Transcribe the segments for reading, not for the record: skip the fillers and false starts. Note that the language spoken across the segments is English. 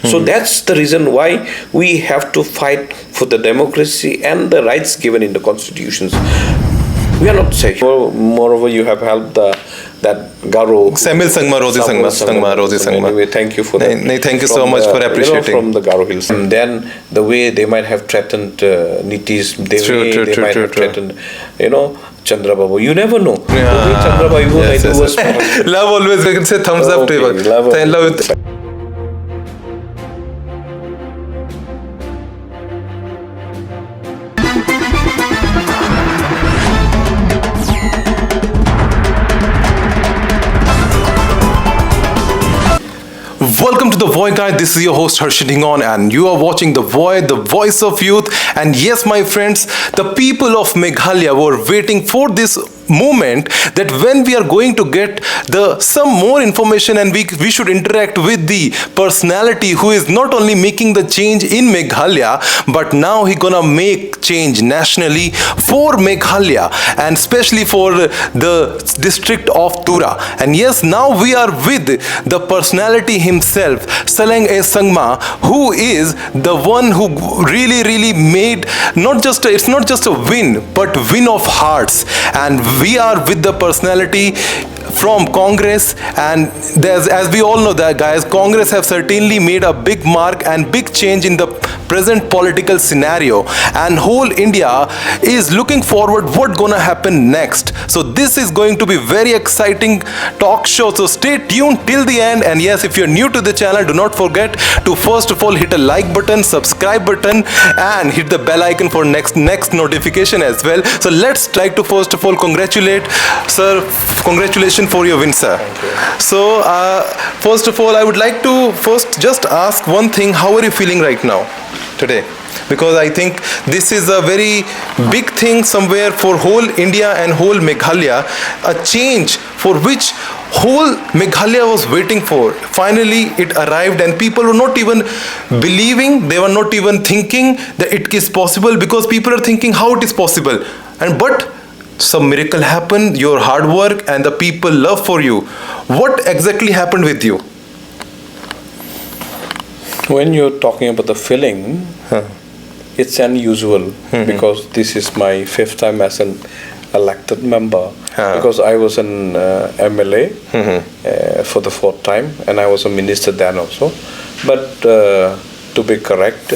So that's the reason why we have to fight for the democracy and the rights given in the constitutions. We are not safe. Moreover, you have helped that Garo. Sangma, Rosie Sangma. Anyway, thank you for that. Thank you so much for appreciating. From the Garo Hills. And then the way they might have threatened Nitish, they might have threatened, Chandra Babu. You never know. Chandra Babu was love always. We can say thumbs up to you. Love. Welcome to TheVOY, guys. This is your host Harshit Dhingaun, and you are watching TheVOY, the voice of youth. And yes, my friends, the people of Meghalaya were waiting for this moment, that when we are going to get some more information and we should interact with the personality who is not only making the change in Meghalaya, but now he gonna make change nationally for Meghalaya and especially for the district of Tura. And yes, now we are with the personality himself, Saleng A Sangma, who is the one who really made it's not just a win, but win of hearts. And we are with the personality from Congress, and as we all know that, guys, Congress have certainly made a big mark and big change in the present political scenario, and whole India is looking forward what gonna happen next. So this is going to be very exciting talk show, so stay tuned till the end. And yes, if you're new to the channel, do not forget to first of all hit a like button, subscribe button, and hit the bell icon for next notification as well. So let's try to first of all congratulate sir. Congratulations for your win, sir. Thank you. So first of all, I would like to first just ask one thing: how are you feeling right now today? Because I think this is a very big thing somewhere for whole India and whole Meghalaya, a change for which whole Meghalaya was waiting for. Finally it arrived, and people were not even believing, they were not even thinking that it is possible, because people are thinking how it is possible, but some miracle happened, your hard work and the people love for you. What exactly happened with you? When you're talking about the feeling, it's unusual because this is my 5th time as an elected member. Because I was an MLA for the 4th time, and I was a minister then also. But to be correct,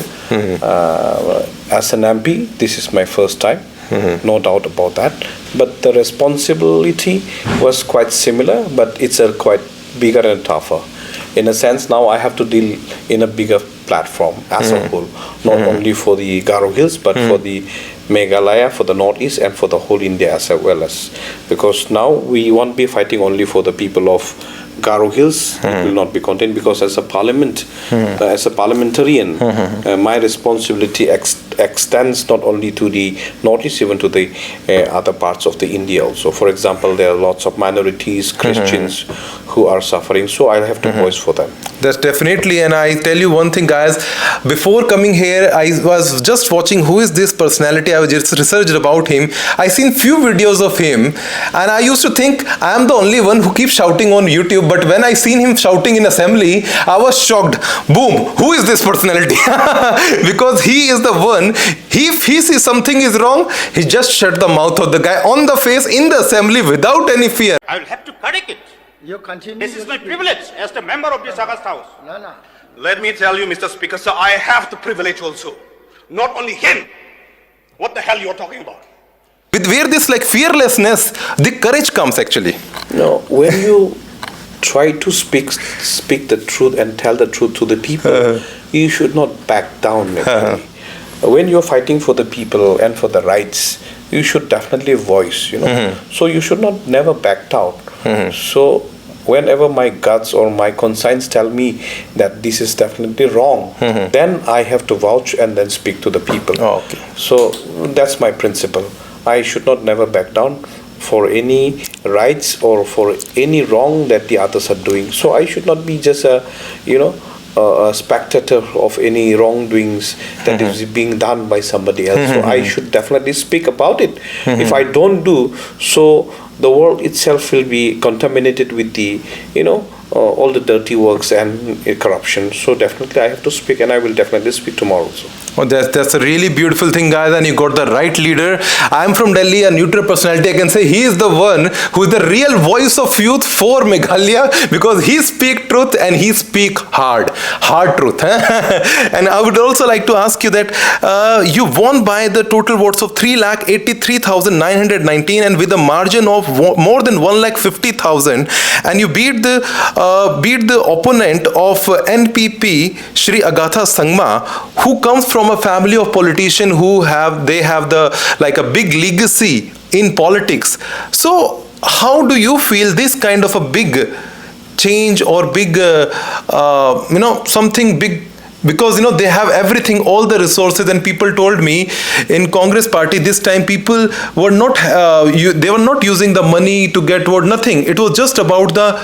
as an MP, this is my first time. No doubt about that. But the responsibility was quite similar, but it's a quite bigger and tougher. In a sense, now I have to deal in a bigger platform as a whole, not only for the Garo Hills, but for the Meghalaya, for the Northeast, and for the whole India as well as. Because now we won't be fighting only for the people of Garo Hills. It will not be contained, because as a parliament, as a parliamentarian, my responsibility extends not only to the Northeast, even to the other parts of the India also. For example, there are lots of minorities, Christians who are suffering, so I have to voice for them. That's definitely. And I tell you one thing, guys, before coming here, I was just watching who is this personality. I was just researched about him. I seen few videos of him, and I used to think I am the only one who keeps shouting on YouTube. But when I seen him shouting in assembly, I was shocked. Boom! Who is this personality? Because he is the one. If he sees something is wrong, he just shut the mouth of the guy on the face in the assembly without any fear. I will have to correct it. You continue. This is my privilege as the member of this August House. No. Let me tell you, Mr. Speaker, sir, I have the privilege also. Not only him. What the hell you are talking about? With where this like fearlessness, the courage comes actually. No, when you try to speak the truth and tell the truth to the people, you should not back down. When you're fighting for the people and for the rights, you should definitely voice, So you should not never back down. So whenever my guts or my conscience tell me that this is definitely wrong, then I have to vouch and then speak to the people. So that's my principle. I should not never back down for any rights or for any wrong that the others are doing. So I should not be just a spectator of any wrongdoings that is being done by somebody else. So I should definitely speak about it. If I don't do so, the world itself will be contaminated with the all the dirty works and corruption. So definitely I have to speak, and I will definitely speak tomorrow also. Oh, that's a really beautiful thing, guys, and you got the right leader. I'm from Delhi, a neutral personality. I can say he is the one who is the real voice of youth for Meghalaya, because he speak truth and he speak hard truth. And I would also like to ask you that you won by the total votes of 3,83,919 and with a margin of more than 1,50,000, and you beat the opponent of NPP, Shri Sangma, who comes from a family of politicians who have the like a big legacy in politics. So how do you feel this kind of a big change or big something big, because they have everything, all the resources, and people told me in Congress party this time people were not they were not using the money to get vote, nothing. It was just about the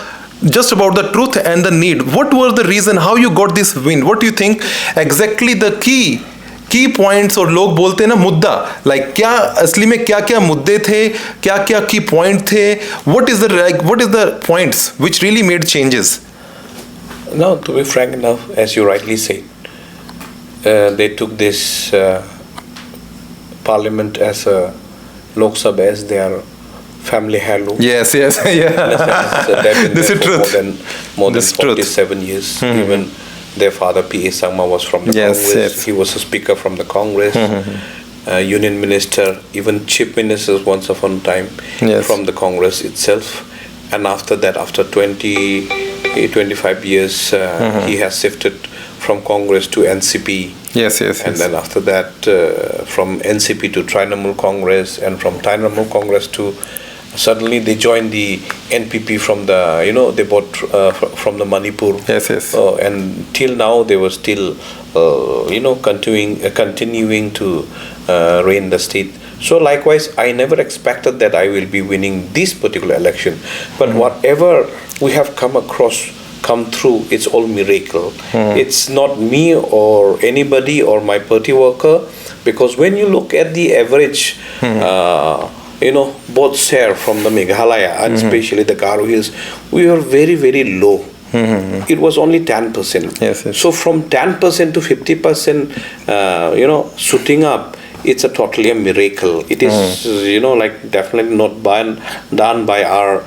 truth and the need. What was the reason how you got this win? What do you think exactly the key points, और लोग बोलते हैं ना मुद्दा, like क्या असली में क्या मुद्दे थे, क्या key point थे, what is the points which really made changes? Now, to be frank enough, as you rightly said, they took this parliament as a Lok Sabha as their family heirloom. Yes, yeah. This is truth. More than 47 years. Even their father, P.A. Sangma, was from the Congress. Yes. He was a speaker from the Congress. Union minister, even chief ministers once upon a time from the Congress itself. And after that, after 25 years, he has shifted from Congress to NCP. Yes. And then after that, from NCP to Trinamool Congress, and from Trinamool Congress to suddenly they joined the NPP from the, they bought from the Manipur. Yes. And till now they were still, continuing to reign the state. So likewise, I never expected that I will be winning this particular election. But whatever we have come through, it's all miracle. It's not me or anybody or my party worker, because when you look at the average, both share from the Meghalaya and especially the Garo Hills, we were very, very low. It was only 10%. Yes. So from 10% to 50%, shooting up, it's a totally a miracle. It is, definitely not done by our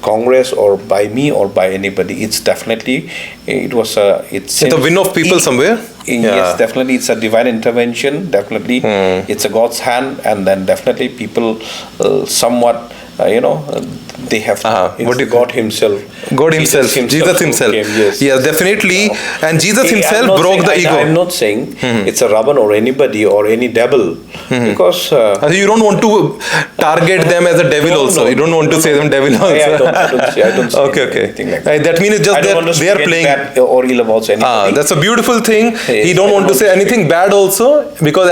Congress or by me or by anybody. It's definitely, it's a win of people somewhere. Yes, definitely it's a divine intervention. Definitely, it's a God's hand, and then definitely people somewhat, they have God Himself. Jesus Himself. Came, yes, definitely. And Jesus Himself broke the ego. I'm not saying it's a Ravan or anybody or any devil, because you don't want to target them as a devil also. You don't want to say them devil also. I don't say anything like that. That means just they are playing bad or ill about anything. That's a beautiful thing. He don't want to say anything bad also, because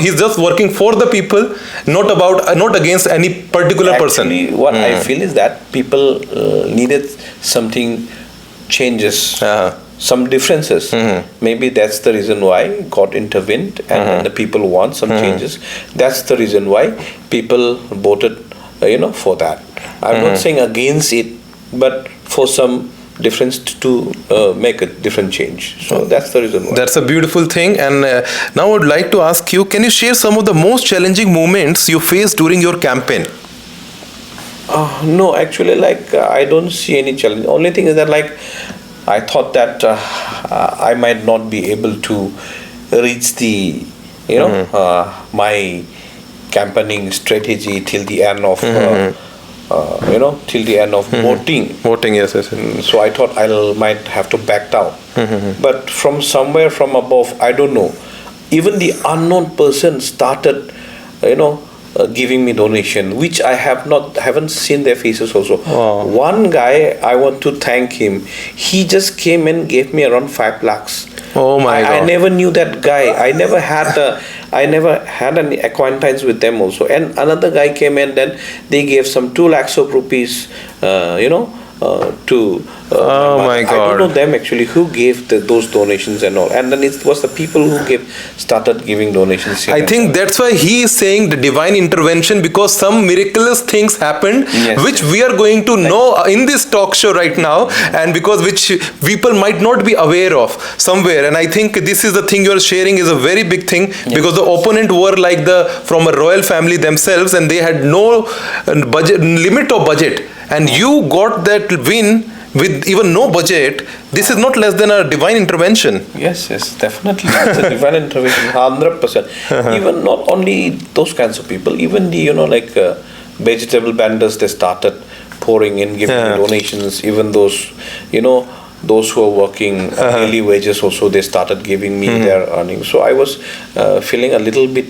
he's just working for the people, not against any particular person. What I feel is that people needed something changes, some differences. Maybe that's the reason why God intervened, and then the people want some changes. That's the reason why people voted, for that. I'm not saying against it, but for some difference to make a different change. So that's the reason why. That's a beautiful thing. And now I would like to ask you, can you share some of the most challenging moments you faced during your campaign? No, actually, I don't see any challenge. Only thing is that, I thought that I might not be able to reach the, my campaigning strategy till the end of, voting. Voting, yes. So I thought I might have to back down. But from somewhere from above, I don't know. Even the unknown person started, giving me donation, which I haven't seen their faces also. Wow. One guy, I want to thank him. He just came and gave me around 5 lakhs. Oh my God! I never knew that guy. I never had any acquaintance with them also. And another guy came and then they gave some 2 lakhs of rupees, to. Oh my I God. don't know them actually who gave those donations and all, and then it was the people who started giving donations. I think that's why he is saying the divine intervention, because some miraculous things happened, which we are going to know in this talk show right now, and because which people might not be aware of somewhere. And I think this is the thing you are sharing is a very big thing, because the opponent were like from a royal family themselves, and they had no limit of budget, and you got that win with even no budget. This is not less than a divine intervention. Yes, definitely. It's a divine intervention, 100%. Even not only those kinds of people, even the, vegetable vendors, they started pouring in, giving donations. Even those, those who are working daily wages also, they started giving me their earnings. So I was feeling a little bit,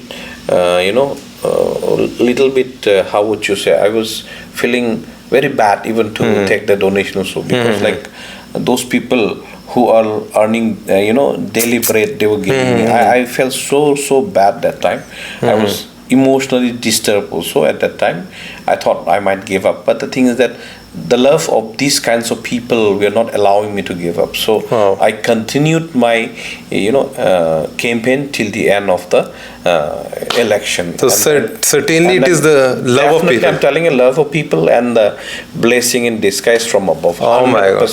how would you say, I was feeling very bad even to take the donation also, because like those people who are earning daily bread, they were giving me, I felt so bad that time. I was emotionally disturbed also at that time. I thought I might give up, but the thing is that the love of these kinds of people were not allowing me to give up. So I continued my campaign till the end of the election. So certainly it is the love of people. I'm telling you, love of people and the blessing in disguise from above. Oh my God.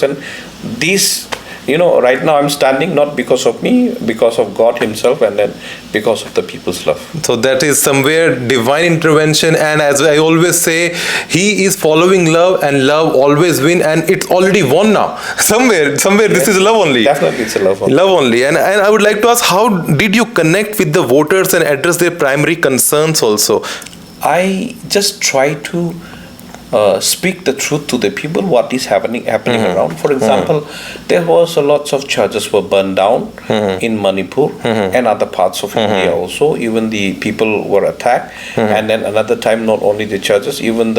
This, right now I'm standing not because of me, because of God Himself, and then because of the people's love. So that is somewhere divine intervention, and as I always say, He is following love, and love always win, and it's already won now. Somewhere this is love only. Definitely it's a love only. Love only. And I would like to ask, how did you connect with the voters and address their primary concerns also? I just try to speak the truth to the people, what is happening around. For example, there was lots of churches were burned down in Manipur and other parts of India also. Even the people were attacked, and then another time not only the churches, even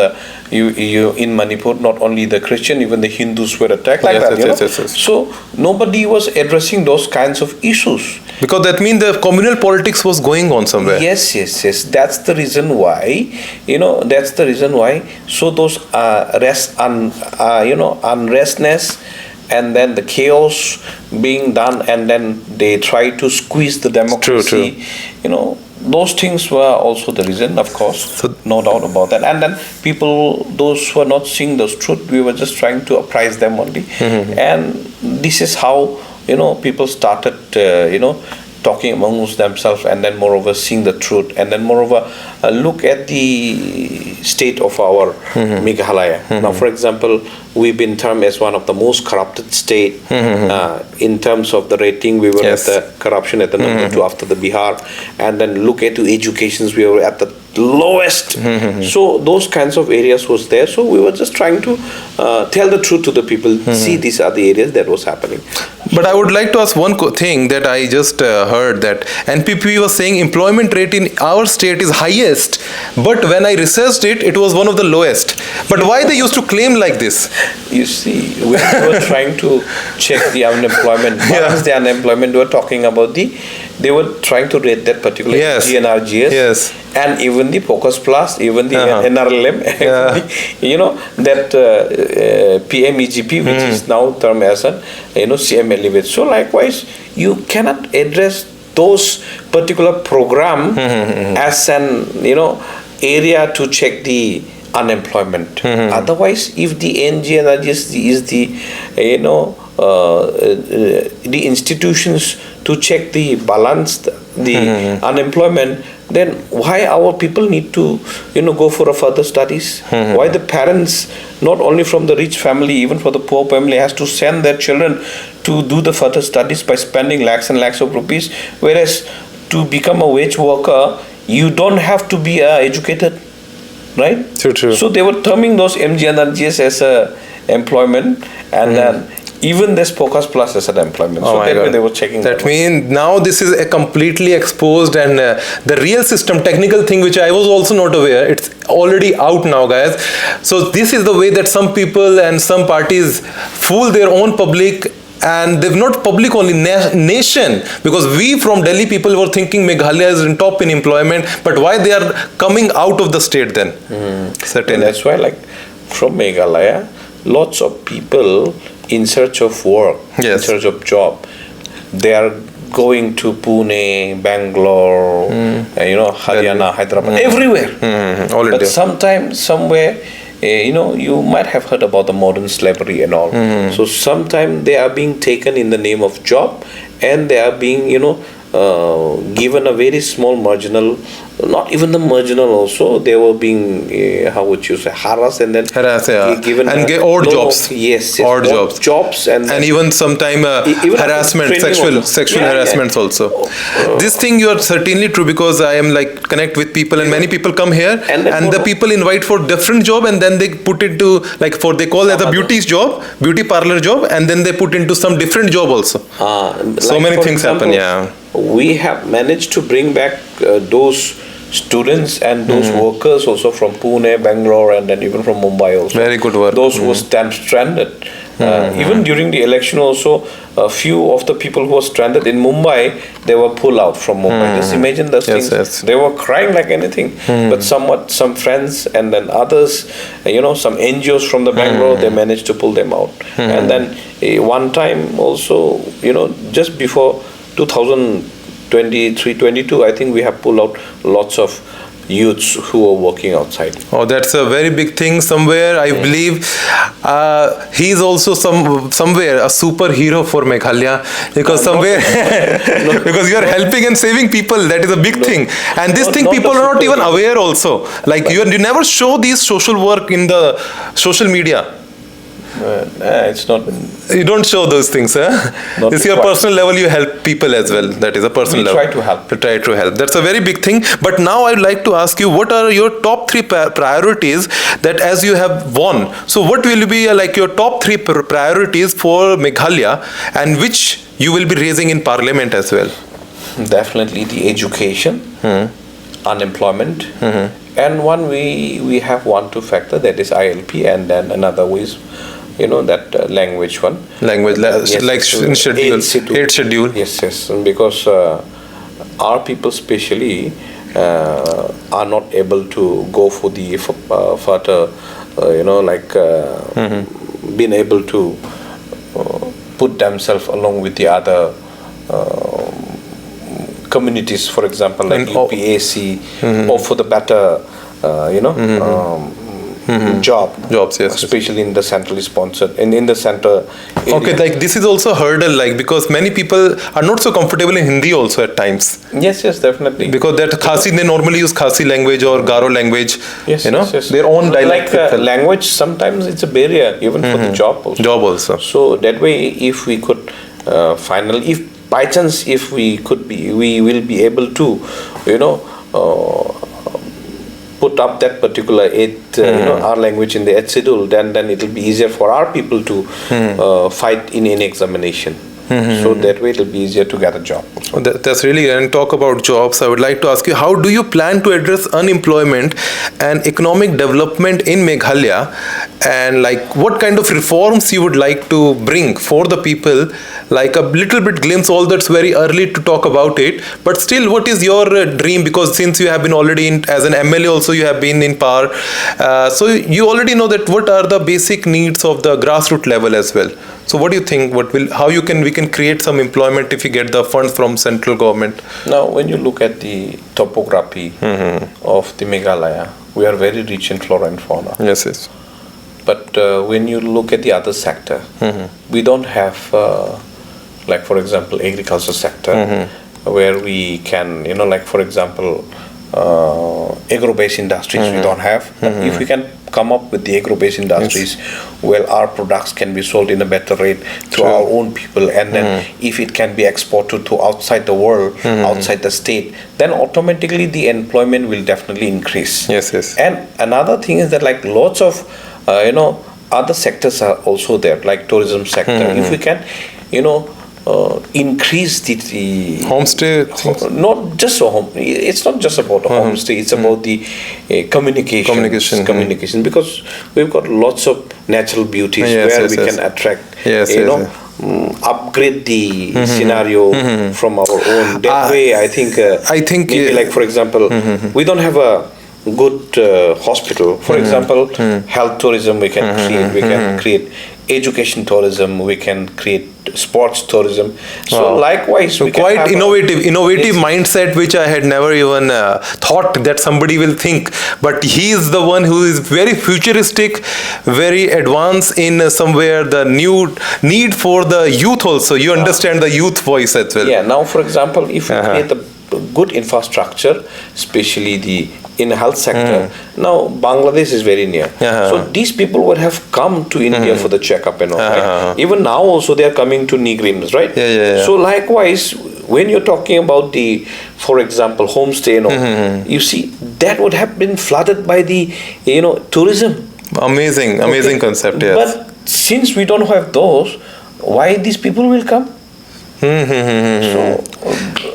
in Manipur, not only the Christian, even the Hindus were attacked like that. Yes. So nobody was addressing those kinds of issues. Because that means the communal politics was going on somewhere. Yes. That's the reason why. So those unrestness, and then the chaos being done, and then they try to squeeze the democracy. True. Those things were also the reason, of course. So, no doubt about that. And then people, those who are not seeing those truth, we were just trying to apprise them only. And this is how people started talking amongst themselves, and then moreover seeing the truth, and then moreover look at the state of our Meghalaya. Now, for example, we've been termed as one of the most corrupted state in terms of the rating. We were at the corruption at the number 2 after the Bihar, and then look at the educations, we were at the lowest. So those kinds of areas was there. So we were just trying to tell the truth to the people. See, these are the areas that was happening. But I would like to ask one thing that I just heard, that NPP was saying employment rate in our state is highest, but when I researched it, it was one of the lowest. But why they used to claim like this? You see, we were trying to check the unemployment. What is the unemployment? We were talking about they were trying to rate that particular GNRGS, and even the Focus Plus, even the NRLM, that PMEGP, which is now termed as a CM Elevate. So likewise, you cannot address those particular program as an area to check the unemployment. Otherwise, if the NGNRGS is the institutions to check the balance, the unemployment, then why our people need to go for a further studies? Why the parents, not only from the rich family, even for the poor family, has to send their children to do the further studies by spending lakhs and lakhs of rupees, whereas to become a wage worker, you don't have to be educated, right? True. So they were terming those MGNRGS as employment, and then even this Focus Plus as an employment. So that way they were checking. That means now this is a completely exposed, and the real system, technical thing, which I was also not aware, it's already out now, guys. So this is the way that some people and some parties fool their own public, and they've not public only, nation, because we from Delhi people were thinking Meghalaya is in top in employment, but why they are coming out of the state then? Certainly. And that's why, like, from Meghalaya, lots of people in search of work, in search of job, they are going to Pune, Bangalore, Haryana, Hyderabad, everywhere. But sometime, somewhere, you might have heard about the modern slavery and all. So sometimes they are being taken in the name of job, and they are being, given a very small marginal, not even the marginal also, they were being, how would you say, harassed and then given and get odd jobs. Yes, odd jobs. And even sometime harassment, sexual harassments also. This thing you are certainly true, because I am like connect with people, and many people come here and the people invite for different job, and then they put it to they call it a beauty parlor job, and then they put into some different job also. So many things happen. We have managed to bring back those students and those workers also from Pune, Bangalore, and then even from Mumbai also. Very good work. Those who were stranded. Even during the election also, a few of the people who were stranded in Mumbai, they were pulled out from Mumbai. Just imagine those things. Yes. They were crying like anything. But some friends and then others, some NGOs from the Bangalore, they managed to pull them out. And then one time also, just before 2023-22, I think we have pulled out lots of youths who are working outside. Oh, that's a very big thing. Somewhere I believe he is also somewhere a superhero for Meghalaya, because somewhere because you are helping and saving people. That is a big thing. And this thing people are not even aware also. Like you never show these social work in the social media. It's not. You don't show those things, huh? It's your personal level. You help people as well. That is a personal level. Try to help. Try to help. That's a very big thing. But now I'd like to ask you, what are your top 3 priorities that as you have won? So what will be like your top 3 priorities for Meghalaya, and which you will be raising in Parliament as well? Definitely the education, unemployment, and one we have 1-2 factor, that is ILP, and then another is that language one. Language, in schedule. 8th schedule. Yes, because our people especially are not able to go for the further, being able to put themselves along with the other communities, for example, like UPAC, or for the better, jobs, yes, especially in the centrally sponsored in the center area. Okay, like this is also a hurdle, like because many people are not so comfortable in Hindi also at times. Yes, definitely. Because that Khasi, they normally use Khasi language or Garo language. Yes. Their own dialect. Language sometimes it's a barrier even for the job also. So that way, if we could finally, if by chance, if we will be able to, put up that particular our language in the 8th schedule, then it will be easier for our people to fight in any examination. So that way it will be easier to get a job. That's really, and talk about jobs, I would like to ask you, how do you plan to address unemployment and economic development in Meghalaya, and like what kind of reforms you would like to bring for the people, like a little bit glimpse, all that's very early to talk about it, but still what is your dream, because since you have been already as an MLA also you have been in power, so you already know that what are the basic needs of the grassroots level as well. So what do you think, how we can create some employment if we get the funds from central government? Now when you look at the topography of the Meghalaya, we are very rich in flora and fauna. Yes. But when you look at the other sector, we don't have, like for example, agriculture sector, where we can, like for example, agro-based industries we don't have. But if we can come up with the agro-based industries, where our products can be sold in a better rate to our own people, and then if it can be exported to outside the world, outside the state, then automatically the employment will definitely increase. Yes. And another thing is that like lots of other sectors are also there, like tourism sector. If we can increase the homestay things. Not just a home, it's not just about a homestay, it's about the communication, because we've got lots of natural beauties where we can attract, upgrade the scenario from our own. That way I think maybe like for example, we don't have a good hospital. For example, health tourism we can create. We can create education tourism. We can create sports tourism. So likewise, So we can quite have innovative mindset, which I had never even thought that somebody will think. But he is the one who is very futuristic, very advanced in somewhere the new need for the youth also. You understand the youth voice as well. Yeah. Now, for example, if we create the good infrastructure, especially the in health sector. Now Bangladesh is very near, so these people would have come to India for the checkup and all. Right? Even now also they are coming to Nigrims, right? So likewise, when you're talking about the, for example, homestay and all, you see that would have been flooded by the tourism. Amazing concept. Yes. But since we don't have those, why these people will come? So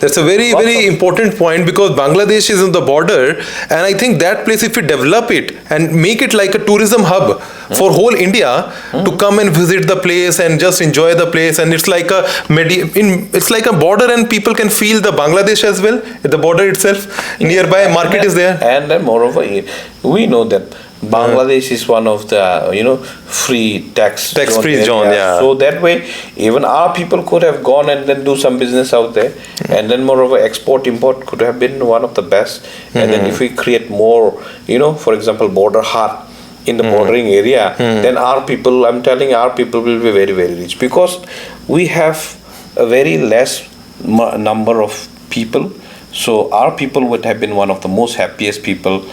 that's a very important point, because Bangladesh is on the border, and I think that place, if we develop it and make it like a tourism hub for whole India to come and visit the place and just enjoy the place, and it's like it's like a border, and people can feel the Bangladesh as well at the border itself. Nearby market is there, and then moreover, we know that Bangladesh is one of the free tax-free zone. Yeah. So that way, even our people could have gone and then do some business out there, and then moreover, export-import could have been one of the best. And then if we create more, for example, border hut in the bordering area, then our people, I'm telling you, our people will be very, very rich, because we have a very less number of people. So our people would have been one of the most happiest people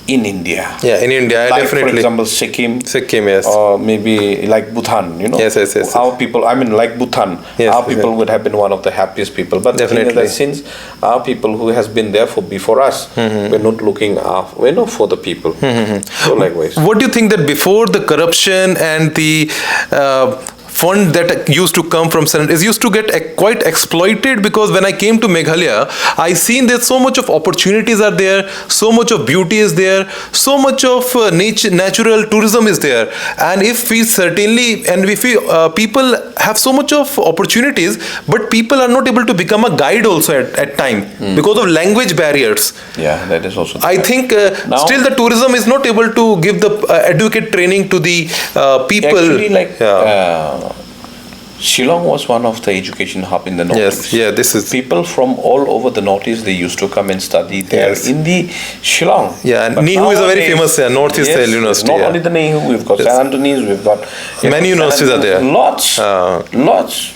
in India. Yeah, in India, like definitely. For example, Sikkim, yes. or maybe like Bhutan, Yes. Our people, like Bhutan, our people would have been one of the happiest people. But definitely, the thing is that since our people who has been there before us, we're not looking for the people. So likewise. What do you think that before the corruption and the fund that used to come from Senate is used to get quite exploited? Because when I came to Meghalaya, I seen that so much of opportunities are there, so much of beauty is there, so much of natural tourism is there, and if we people have so much of opportunities, but people are not able to become a guide also at time because of language barriers. Yeah, that is also. I think still the tourism is not able to give the adequate training to the people. Actually, Shillong was one of the education hub in the Northeast. Yes, this is people from all over the Northeast. They used to come and study there in the Shillong. Yeah, and Nihu is a very famous Northeast university. Not only the Nihu, we've got San Antonio, we've got many universities are there. Lots.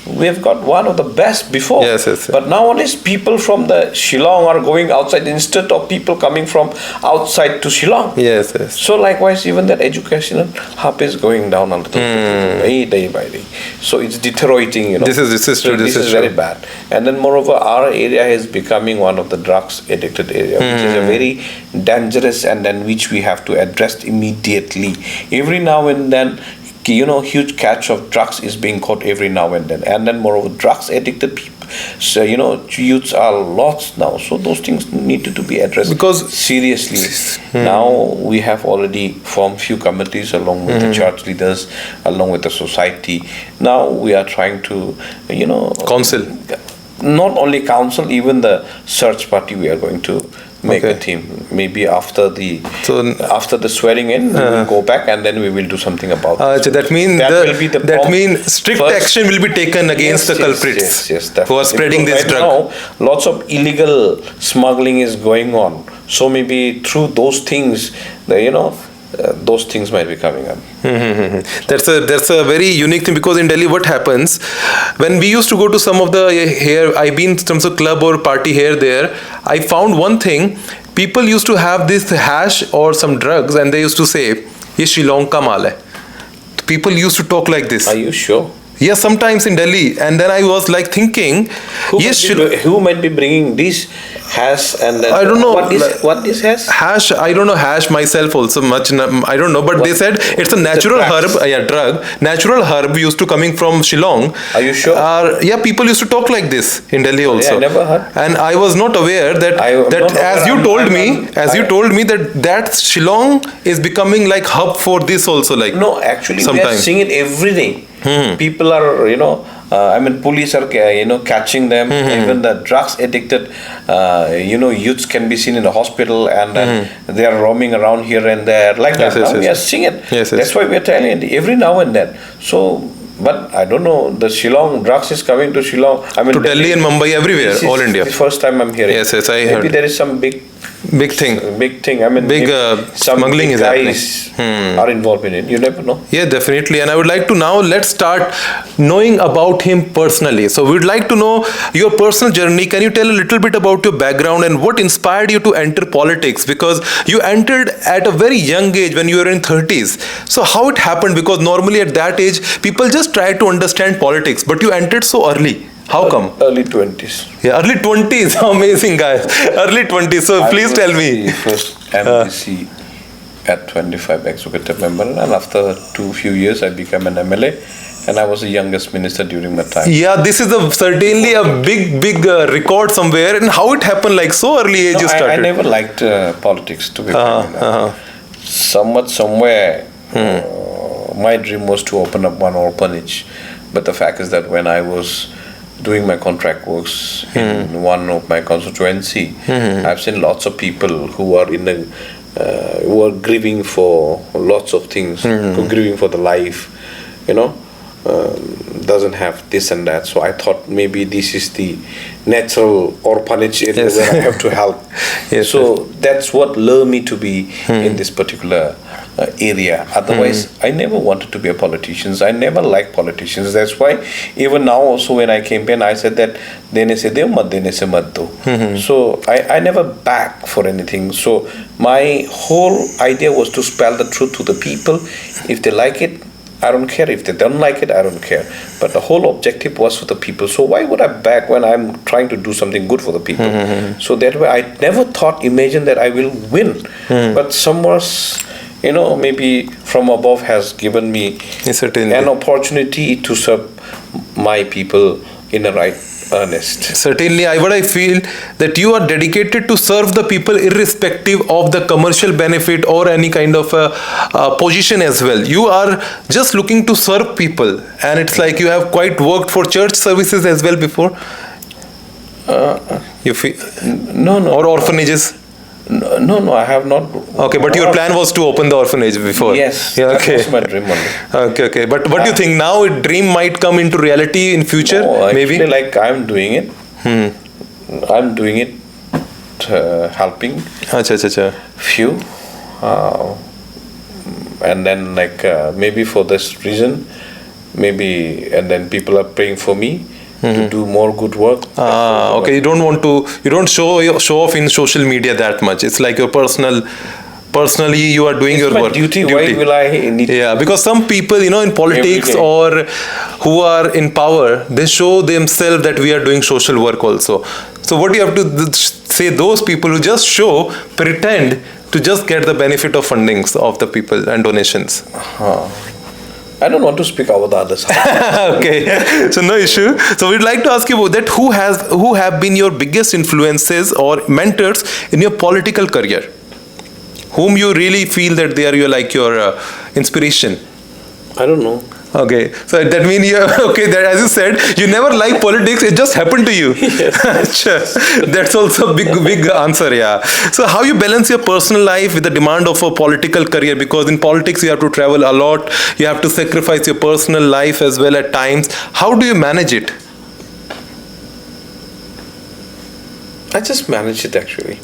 We've got one of the best before. Yes. But nowadays, people from the Shillong are going outside instead of people coming from outside to Shillong. Yes. So likewise, even that educational hub is going down a little bit, day by day. So it's deteriorating, This is true. This is very bad. And then moreover, our area is becoming one of the drugs addicted area, which is a very dangerous, and then which we have to address immediately. Every now and then, huge catch of drugs is being caught every now and then. And then moreover, drugs addicted people. So, youths are lost now. So those things needed to be addressed because seriously. Now we have already formed few committees along with the church leaders, along with the society. Now we are trying to, council. Not only council, even the search party we are going to make a team. Maybe after the swearing in, we will go back and then we will do something about it. So that means strict action will be taken against the culprits who are spreading this drug. Now, lots of illegal smuggling is going on. So maybe through those things, those things might be coming up. That's a very unique thing, because in Delhi what happens when we used to go to some of the I've been some sort of club or party here there, I found one thing. People used to have this hash or some drugs and they used to say, "Ye Shillong ka maal hai." People used to talk like this. Are you sure? Yes, sometimes in Delhi. And then I was like thinking, who might be bringing this hash and then I don't know what this hash? Hash, I don't know hash myself also much. I don't know, but they said it's a natural herb, drug. Natural herb used to coming from Shillong. Are you sure? People used to talk like this in Delhi also. I never heard. And I was not aware that as you told me that Shillong is becoming like hub for this also, like no, actually sometimes. we are seeing it every day. People are police are catching them. Even the drugs addicted youths can be seen in the hospital, and they are roaming around here and there like that. Now we are seeing it. That's why we are telling it every now and then. So, but I don't know, the Shillong drugs is coming to Shillong. To Delhi and Mumbai, everywhere, all India. The first time I'm hearing. Yes, I heard. Maybe there is some big thing. Big smuggling is happening. Are involved in it. You never know. Yeah, definitely. And I would like to now, let's start knowing about him personally. So we'd like to know your personal journey. Can you tell a little bit about your background and what inspired you to enter politics? Because you entered at a very young age when you were in 30s. So how it happened? Because normally at that age, people just try to understand politics, but you entered so early. How come? Early 20s. Yeah, early 20s. Amazing, guys. Early 20s. So please tell me. First MPC at 25 executive member, and after few years I became an MLA, and I was the youngest minister during that time. Yeah, this is certainly a big record somewhere. And how it happened, like so early age you started? I never liked politics, to be frank. Somewhere my dream was to open up one orphanage, but the fact is that when I was doing my contract works in one of my constituency, I've seen lots of people who are who are grieving for lots of things, who are grieving for the life, doesn't have this and that. So I thought maybe this is the natural orphanage area where I have to help. So that's what lured me to be in this particular area. Otherwise, I never wanted to be a politician. I never liked politicians. That's why even now also when I campaign, I said that dene se de mat dene se mat do. So I never back for anything. So my whole idea was to spell the truth to the people. If they like it, I don't care. If they don't like it, I don't care. But the whole objective was for the people. So why would I back when I'm trying to do something good for the people? So that way, I never imagined that I will win. But someone, maybe from above has given me an opportunity to serve my people in the right earnest. Certainly, what I feel that you are dedicated to serve the people irrespective of the commercial benefit or any kind of position as well. You are just looking to serve people, and it's like you have quite worked for church services as well before. You feel no, or orphanages. No, I have not. Okay, but your plan was to open the orphanage before. Yes, okay. That was my dream only. Okay. But what do you think now? A dream might come into reality in future? No, maybe. Actually, like I'm doing it. I'm doing it, helping few, and then maybe for this reason, and then people are praying for me to do more good work. Okay. You don't show off in social media that much. It's like your personally you are doing your work. Duty. Why will I need? Yeah, because some people, in politics or who are in power, they show themselves that we are doing social work also. So what do you have to say those people who just pretend to just get the benefit of fundings of the people and donations? I don't want to speak about the others. Okay, so no issue. So we'd like to ask you about that. Who have been your biggest influences or mentors in your political career? Whom you really feel that they are your inspiration? I don't know. Okay, so that means that as you said, you never liked politics, it just happened to you. Yes. That's also a big answer, yeah. So how you balance your personal life with the demand of a political career? Because in politics you have to travel a lot, you have to sacrifice your personal life as well at times. How do you manage it? I just manage it actually.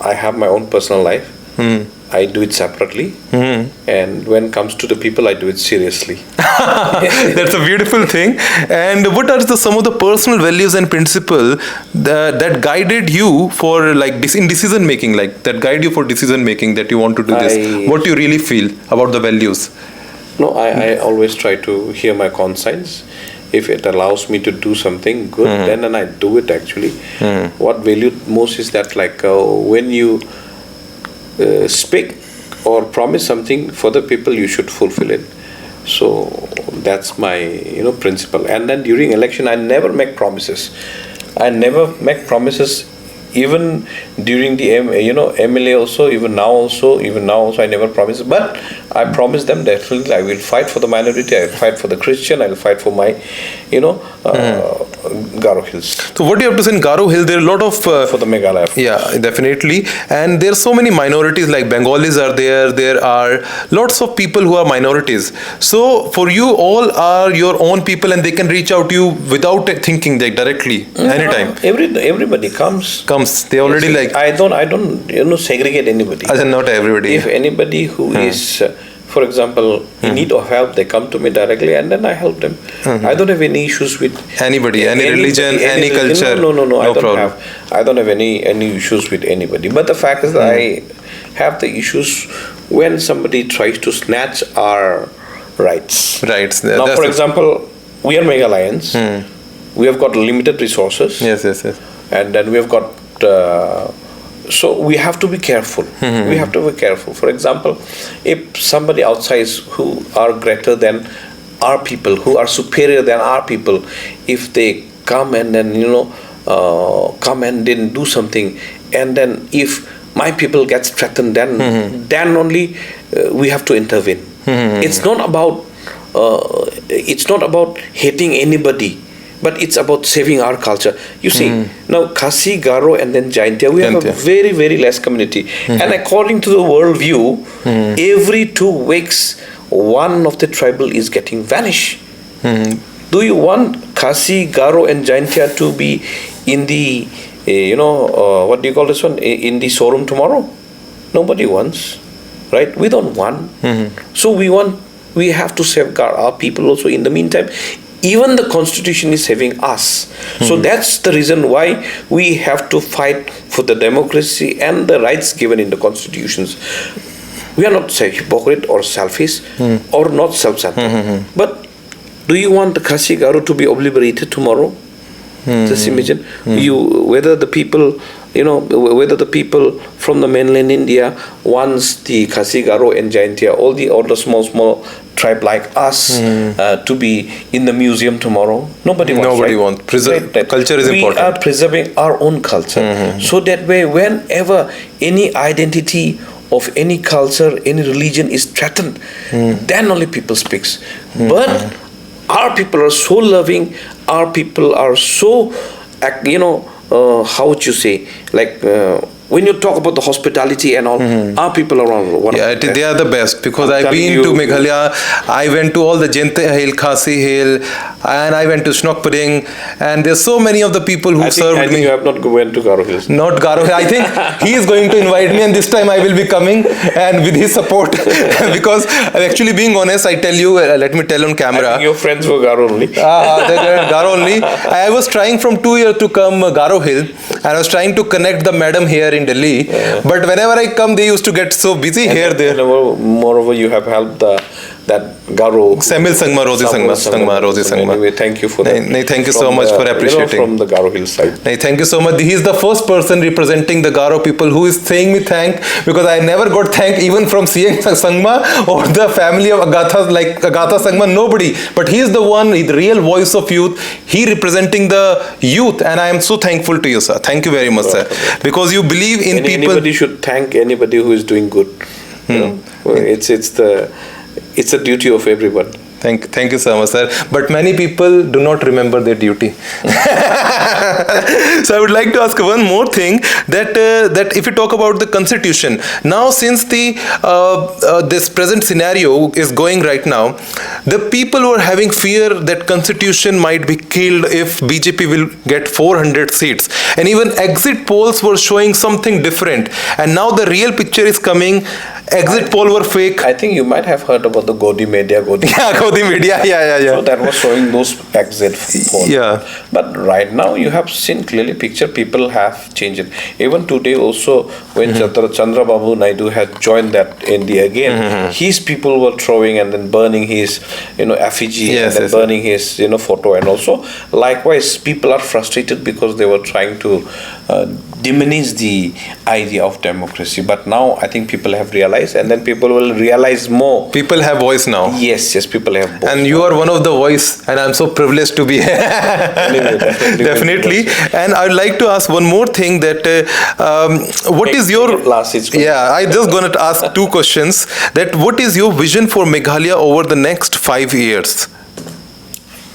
I have my own personal life. I do it separately, and when it comes to the people, I do it seriously. That's a beautiful thing. And what are some of the personal values and principles that guided you for in decision making, that guide you for decision making, that you want to do this? What do you really feel about the values? No, I always try to hear my conscience. If it allows me to do something good, then I do it actually. What valued most is that when you speak or promise something for the people, you should fulfill it. So that's my principle. And then during election, I never make promises. I never make promises even during the MLA also, even now also, I never promised. But I promised them definitely I will fight for the minority. I will fight for the Christian. I will fight for my, Garo Hills. So what do you have to say in Garo Hill? There are a lot of For the Meghalaya. yeah, definitely. And there are so many minorities, like Bengalis are there. There are lots of people who are minorities. So for you, all are your own people, and they can reach out to you without thinking, like directly, anytime. Everybody comes. They already like. I don't segregate anybody. Not everybody. If anybody who is, for example, in need of help, they come to me directly, and then I help them. I don't have any issues with Anybody, any religion, any culture. No. Problem. I don't have any issues with anybody. But the fact is that I have the issues when somebody tries to snatch our rights. Right. Now, for example, we are Meghalayans. We have got limited resources. Yes. And then we have got. So we have to be careful. We have to be careful. For example, if somebody outside who are greater than our people, who are superior than our people, if they come and then come and then do something, and then if my people gets threatened, then only we have to intervene. It's not about hating anybody. But it's about saving our culture. You see, now Khasi, Garo, and then Jaintia, we have a very, very less community. And according to the world view, every 2 weeks, one of the tribal is getting vanished. Do you want Khasi, Garo, and Jaintia to be in the, what do you call this one, in the showroom tomorrow? Nobody wants, right? We don't want. So we have to safeguard our people also in the meantime. Even the constitution is saving us. So that's the reason why we have to fight for the democracy and the rights given in the constitutions. We are not hypocrite or selfish or not self-centered. But do you want the Khasi Garo to be obliterated tomorrow? Just imagine whether the people from the mainland India wants the Khasi, Garo, and Jaintia, all the small tribe like us to be in the museum tomorrow. Nobody wants. Culture is important. We are preserving our own culture. So that way, whenever any identity of any culture, any religion is threatened, then only people speaks. But our people are so loving. Our people are so, how would you say, like when you talk about the hospitality and all, our people are all they are the best, because I've been to Meghalaya. I went to all the Jaintia Hill, Khasi Hill, and I went to Snokpering, and there's so many of the people who served me. I think you have not went to Garo Hills. Not Garo Hill. I think he is going to invite me, and this time I will be coming, and with his support. Because actually, being honest, I tell you, let me tell on camera. I think your friends were Garo only. Garo only. I was trying from 2 years to come Garo Hill, and I was trying to connect the madam here in Delhi. But whenever I come, they used to get so busy here, there. Moreover, you have helped that Garo. Sangma, Rosie Sangma. Anyway, thank you for that. Thank you so much for appreciating. From the Garo Hill side. Thank you so much. He is the first person representing the Garo people who is saying me thank, because I never got thank even from CM Sangma or the family of Agatha, like Agatha Sangma, nobody. But he is the one, the real voice of youth. He representing the youth, and I am so thankful to you, sir. Thank you very much, sir. Because you believe in people. Anybody should thank anybody who is doing good. It's a duty of everyone. Thank you so much, sir. But many people do not remember their duty. So I would like to ask one more thing, that if you talk about the constitution, now since this present scenario is going right now, the people who are having fear that constitution might be killed if BJP will get 400 seats. And even exit polls were showing something different. And now the real picture is coming. Exit poll were fake. I think you might have heard about the Godi Media. Godi Media, yeah. So that was showing those exit polls. Yeah. But right now you have seen clearly picture, people have changed it. Even today also, when Chandra Babu Naidu had joined that India again, his people were throwing and then burning his, effigy, and then burning his, photo. And also, likewise, people are frustrated because they were trying to diminish the idea of democracy. But now I think people have realized, and then people will realize more. People have voice now. Yes, people only have both. And you are one of the voice, and I'm so privileged to be here. Anyway, Definitely. And I'd like to ask one more thing that what is your... Yeah, I just going to ask two questions. That what is your vision for Meghalaya over the next 5 years?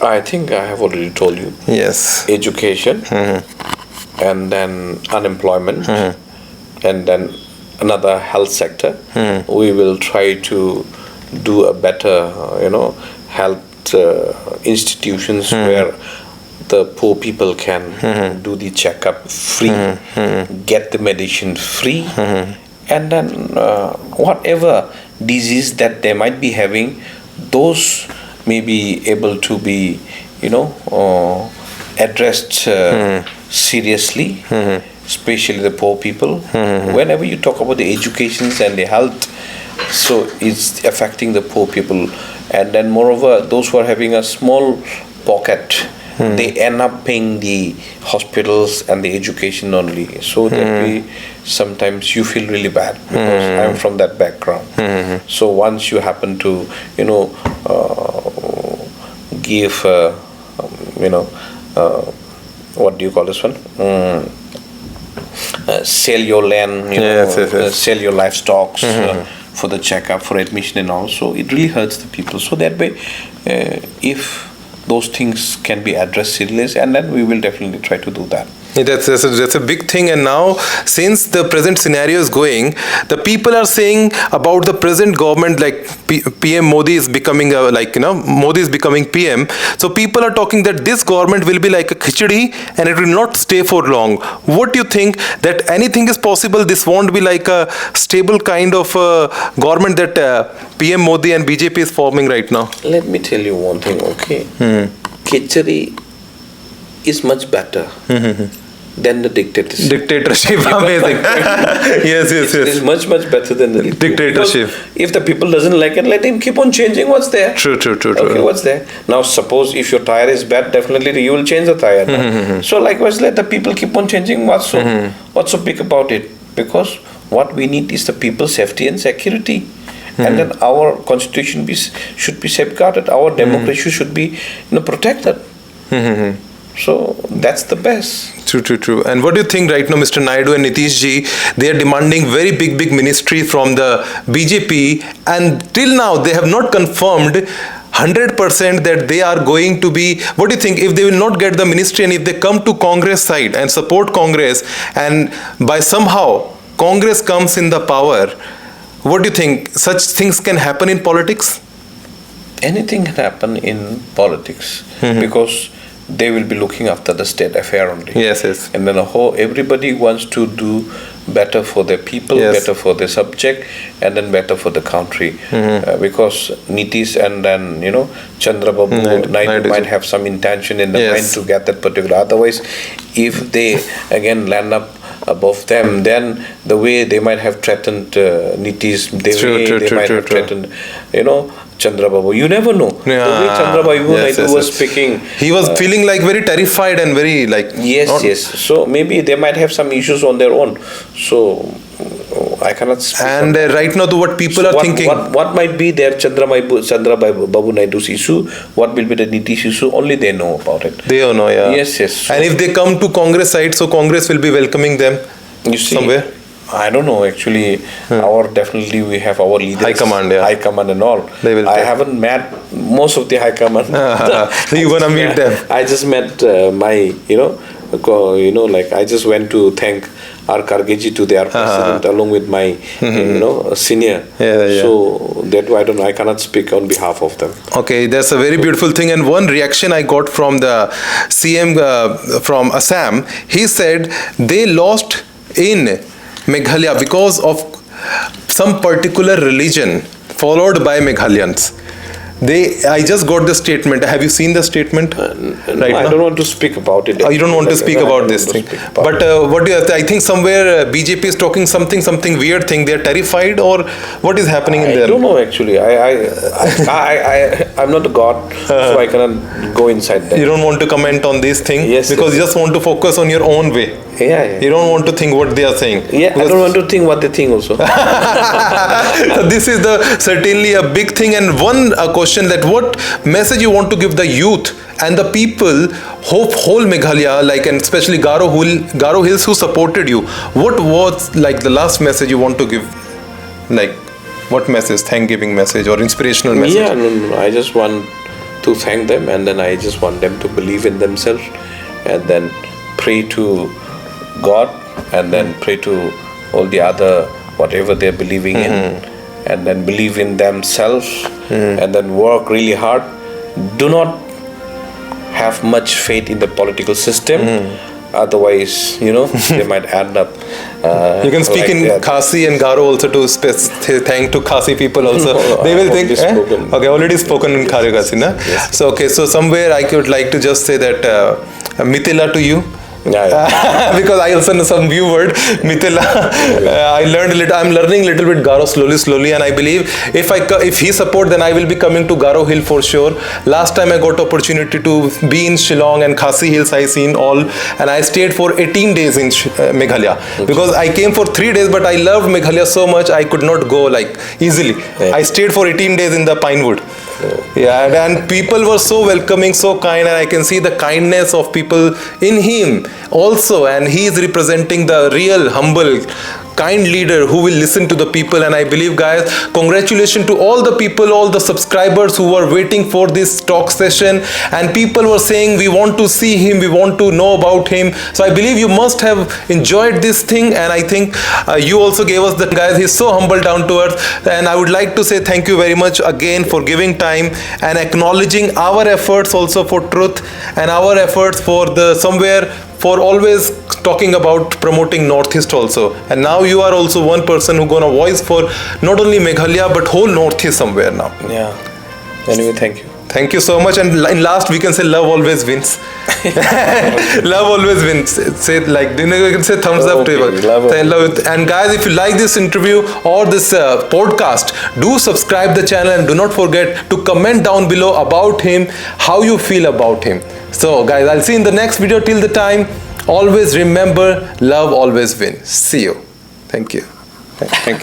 I think I have already told you. Yes. Education, and then unemployment, and then another health sector. We will try to do a better, health institutions where the poor people can do the checkup free, get the medicine free, and then whatever disease that they might be having, those may be able to be, addressed seriously, especially the poor people. Whenever you talk about the educations and the health, so it's affecting the poor people. And then moreover, those who are having a small pocket, they end up paying the hospitals and the education only. So that sometimes you feel really bad, because I'm from that background. So once you happen to, give, what do you call this one? Sell your land, sell your livestock for the checkup, for admission and all. So it really hurts the people. So that way, if those things can be addressed seriously, and then we will definitely try to do that. That's a big thing. And now, since the present scenario is going, the people are saying about the present government, like PM Modi is becoming Modi is becoming PM. So people are talking that this government will be like a khichdi and it will not stay for long. What do you think, that anything is possible? This won't be like a stable kind of government that PM Modi and BJP is forming right now. Let me tell you one thing, okay? Khichdi is much better than the dictatorship. Amazing. Yes. It's much better than the dictatorship. If the people doesn't like it, let him keep on changing what's there. True. Okay, what's there? Now suppose if your tire is bad, definitely you will change the tire. So likewise, let the people keep on changing. What's so big about it? Because what we need is the people's safety and security. And then our constitution should be safeguarded. Our democracy should be protected. So that's the best. True. And what do you think right now, Mr. Naidu and Nitish ji? They are demanding very big ministry from the BJP, and till now they have not confirmed 100% that they are going to be. What do you think, if they will not get the ministry and if they come to Congress side and support Congress, and by somehow Congress comes in the power, what do you think? Such things can happen in politics? Anything can happen in politics, because they will be looking after the state affair only. Yes. And then everybody wants to do better for their people, better for the subject, and then better for the country. Because Nitish and then, Chandrababu Naidu might have some intention in the mind to get that particular. Otherwise, if they again land up above them, then the way they might have threatened Nitish, they might have threatened, Chandrababu. You never know. The way Chandrababu was speaking, he was feeling like very terrified and very like... Yes. So maybe they might have some issues on their own. So I cannot speak. And right now, to what people are thinking... What might be their Chandrababu Naidu's issue, what will be the Nitish issue, only they know about it. They all know, yeah. Yes. So and if they come to Congress side, so Congress will be welcoming them somewhere? I don't know, actually. Definitely we have our leaders, High command and all. I haven't met most of the high command. So you wanna meet them? I just met my, I just went to thank our Kargeji to their president along with my, senior. So that I don't know, I cannot speak on behalf of them. Okay, that's a very beautiful thing. And one reaction I got from the CM from Assam, he said they lost in Meghalaya because of some particular religion followed by Meghalayans. I just got the statement. Have you seen the statement? Right I don't want to speak about it. You don't want to speak about this thing. But what do you have to, I think somewhere BJP is talking something weird thing. They are terrified, or what is happening in there? I don't know actually. I'm not a god, so I cannot go inside that. You don't want to comment on this thing? Yes. Because you just want to focus on your own way. Yeah. You don't want to think what they are saying. Yeah, I don't want to think what they think also. So this is certainly a big thing. And one question question that what message you want to give the youth and the people, whole Meghalaya, like, and especially Garo Hills who supported you. What was like the last message you want to give? Like, what message? Thanksgiving message or inspirational message? Yeah, no. I just want to thank them, and then I just want them to believe in themselves, and then pray to God, and then pray to all the other whatever they're believing in, and then believe in themselves, and then work really hard. Do not have much faith in the political system. Otherwise, they might end up. You can speak in Khasi and Garo also to thank to Khasi people also. No, they will think. Okay, already spoken in Khasi, na? Yes. So okay, so somewhere I would like to just say that Mitila to you. Yeah. Because I also know some view word Mitila. I learned a little. I'm learning a little bit Garo slowly, and I believe if he support, then I will be coming to Garo Hill for sure. Last time I got opportunity to be in Shillong and Khasi Hills, I seen all, and I stayed for 18 days in Meghalaya because I came for 3 days, but I loved Meghalaya so much I could not go like easily. Yeah. I stayed for 18 days in the Pinewood. Yeah, and people were so welcoming, so kind, and I can see the kindness of people in him also, and he is representing the real humble kind leader who will listen to the people. And I believe, guys, congratulations to all the people, all the subscribers who were waiting for this talk session, and people were saying we want to see him, we want to know about him. So I believe you must have enjoyed this thing, and I think you also gave us that, guys. He's so humble, down to earth, and I would like to say thank you very much again for giving time and acknowledging our efforts also for truth, and our efforts for the somewhere for always talking about promoting Northeast also. And now you are also one person who gonna voice for not only Meghalaya but whole Northeast somewhere now. Yeah. Anyway, thank you. Thank you so much. And in last we can say love always wins. Love always wins. Say like, you can say thumbs up to it. Love. And guys, if you like this interview or this podcast, do subscribe the channel and do not forget to comment down below about him, how you feel about him. So guys, I'll see you in the next video. Till the time, always remember, love always wins. See you. Thank you. Thank you.